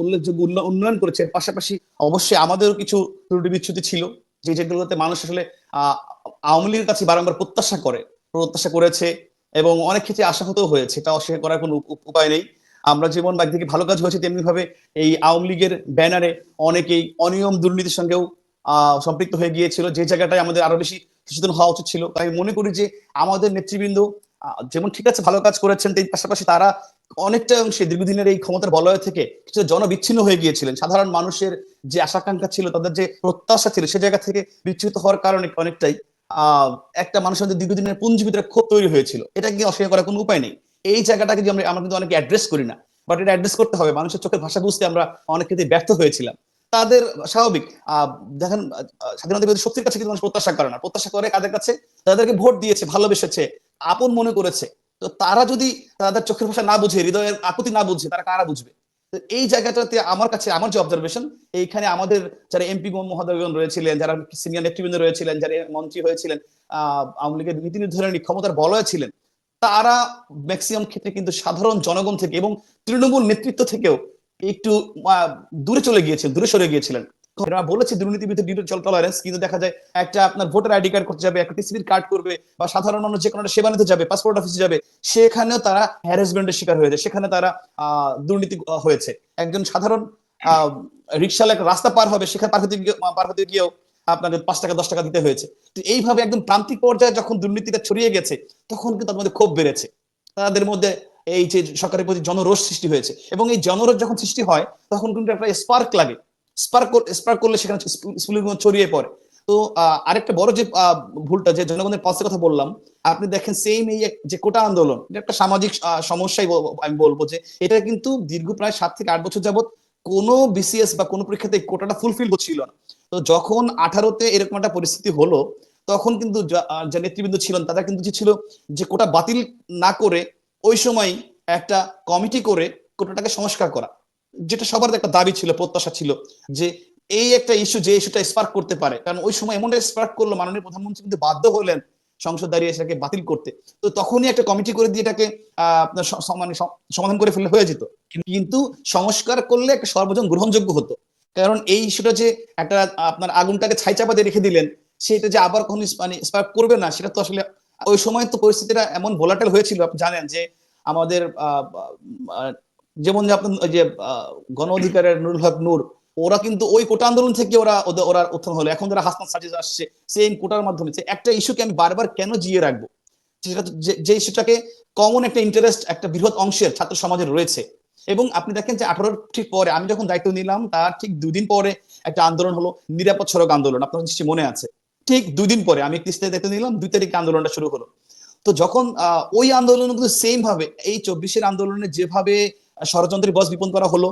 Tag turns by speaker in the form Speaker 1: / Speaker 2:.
Speaker 1: উল্লেখযোগ্য উন্নয়ন করেছে, এর পাশাপাশি অবশ্যই আমাদেরও কিছু ত্রুটি বিচ্ছুতি ছিল, যেগুলোতে মানুষ আসলে আহ আওয়ামী লীগের কাছে বারংবার প্রত্যাশা করেছে, এবং অনেক ক্ষেত্রে আশাহত হয়েছে, এটা অস্বীকার করার কোনো উপায় নেই। আমরা যেমন একদিকে ভালো কাজ হয়েছে, তেমনি ভাবে এই আওয়ামী লীগের ব্যানারে অনেকেই অনিয়ম দুর্নীতির সঙ্গেও সম্পৃক্ত হয়ে গিয়েছিল, যে জায়গাটায় আমাদের আরো বেশি সচেতন হওয়া উচিত ছিল। তাই আমি মনে করি যে আমাদের নেতৃবৃন্দ যেমন ঠিক আছে ভালো কাজ করেছেন, তার পাশাপাশি তারা অনেকটা অংশে দীর্ঘদিনের এই ক্ষমতার বলয় থেকে কিছু জনবিচ্ছিন্ন হয়ে গিয়েছিলেন। সাধারণ মানুষের যে আশাকাঙ্ক্ষা ছিল, তাদের যে প্রত্যাশা ছিল, সে জায়গা থেকে বিচ্যুত হওয়ার কারণে অনেকটাই আহ একটা মানুষের মধ্যে দীর্ঘদিনের পুঞ্জি ভিতরে ক্ষোভ তৈরি হয়েছিল। এটা কি অস্বীকার করার কোনো উপায় নেই। এই জায়গাটাকে যে আমরা কিন্তু অনেকে অ্যাড্রেস করি না, বাট এটা অ্যাড্রেস করতে হবে। মানুষের চোখের ভাষা বুঝতে আমরা অনেক ক্ষেত্রে ব্যর্থ হয়েছিলাম। তাদের স্বাভাবিক দেখেন, স্বাধীনতা বিরোধী শক্তির কাছে কিন্তু মানুষ প্রত্যাশা করে না, প্রত্যাশা করে কাদের কাছে? তাদেরকে ভোট দিয়েছে, ভালোবেসেছে, আপন মনে করেছে। তো তারা যদি তাদের চোখের ভাষা না বুঝে, হৃদয়ের আকুতি না বুঝে, তারা কারা বুঝবে? তো এই জায়গাটাতে আমার কাছে, আমার যে অবজারভেশন, এইখানে আমাদের যারা এমপি মহোদয়গণ রয়েছিলেন, যারা সিনিয়র নেতৃবৃন্দ রয়েছিলেন, যারা মন্ত্রী হয়েছিলেন, আওয়ামী লীগের নীতি নির্ধারণী ক্ষমতার বলয়ে ছিলেন, তারা ম্যাক্সিমাম ক্ষেত্রে কিন্তু সাধারণ জনগণ থেকে এবং তৃণমূল নেতৃত্ব থেকেও একটু দূরে চলে গিয়েছিলেন, দূরে সরে গিয়েছিলেন। এরা বলেছে দুর্নীতি বিরুদ্ধে টলারেন্স, কিন্তু দেখা যায় একটা আপনার ভোটার আইডি কার্ড করতে যাবে, একটা টিসিবির কার্ড করবে, বা সাধারণ মানুষ যে কোনো একটা সেবা নিতে যাবে, পাসপোর্ট অফিসে যাবে, সেখানেও তারা হ্যারাসমেন্টের শিকার হয়ে যায়, সেখানে তারা দুর্নীতি হয়েছে। একজন সাধারণ আহ রিক্সাওয়ালা একটা রাস্তা পার হবে, সেখানে পার হতে গিয়েও আপনাকে 5 টাকা 10 টাকা দিতে হয়েছে। তো এইভাবে একদম প্রান্তিক পর্যায়ে যখন দুর্নীতিটা ছড়িয়ে গেছে, তখন কিন্তু তাদের মধ্যে ক্ষোভ বেড়েছে, তাদের মধ্যে এই যে সরকারের প্রতি জনরোষ সৃষ্টি হয়েছে। এবং এই জনরোষ যখন সৃষ্টি হয়, তখন কিন্তু একটা স্পার্ক লাগে, স্পার্ক করলে সেখানে স্কুলগুলো ছড়িয়ে পড়ে। তো আরেকটা বড় যে ভুলটা, যে জনগণের পাশে কথা বললাম, আপনি দেখেন সেম এই যে কোটা আন্দোলন, এটা একটা সামাজিক সমস্যাই আমি বলবো, যে এটা কিন্তু দীর্ঘ প্রায় 7 থেকে 8 বছর যাবত কোনো বিসিএস বা কোনো পরীক্ষাতে কোটাটা ফুলফিল হচ্ছিল না। তো যখন 18-তে এরকম একটা পরিস্থিতি হলো, তখন কিন্তু যে নেতৃবৃন্দ ছিলেন, তারা কিন্তু ছিল যে কোটা বাতিল না করে ওই সময় একটা কমিটি করে কোটাটাকে সংস্কার করা, যেটা সবার একটা দাবি ছিল, প্রত্যাশা ছিল, যে এই একটা ইস্যু, যে ইস্যুটা স্পার্ক করতে পারে। কারণ ওই সময় এমনটা স্পার্ক করলো, মাননীয় প্রধানমন্ত্রী কিন্তু বাধ্য হলেন সংসদ দাঁড়িয়ে সেটাকে বাতিল করতে। তো তখনই একটা কমিটি করে দিয়ে এটাকে আপনার মানে সমাধান করে ফেললে হয়ে যেত। কিন্তু সংস্কার করলে একটা সর্বজন গ্রহণযোগ্য হতো। কারণ এই ইস্যুটা যে একটা আপনার আগুনটাকে ছাই চাপাতে রেখে দিলেন, সেটা যে আবার কখনো মানে স্পার্ক করবে না, সেটা তো আসলে ওই সময় তো পরিস্থিতিটা এমন ভোলাটাইল হয়েছিল, আপনি জানেন যে আমাদের যেমন যে আপনার ওই যে গণ অধিকারের নুরুল হক নূর, ওরা কিন্তু ওই কোটা আন্দোলন থেকে ওরা উত্থান হলো। এখন যারা হাসনাত সাজিদ আসছে, সেম কোটার মাধ্যমে একটা ইস্যুকে আমি বারবার কেন জিয়ে রাখবো, সেটা যে ইস্যুটাকে কমন একটা ইন্টারেস্ট একটা বৃহৎ অংশের ছাত্র সমাজের রয়েছে। এবং আপনি দেখেন যে 18 ঠিক পরে আমি যখন দায়িত্ব নিলাম, তার ঠিক 2 দিন পরে একটা আন্দোলন হলো, নিরাপদ সড়ক আন্দোলন, আপনার নিশ্চয়ই মনে আছে। ঠিক 2 দিন পরে আমি 31 তারিখে দায়িত্ব নিলাম, 2 তারিখে আন্দোলনটা শুরু হলো। তো যখন ওই আন্দোলন কিন্তু সেম ভাবে এই 24-এর আন্দোলনে যেভাবে ষড়যন্ত্রের বস বিপন্ন করা হলো,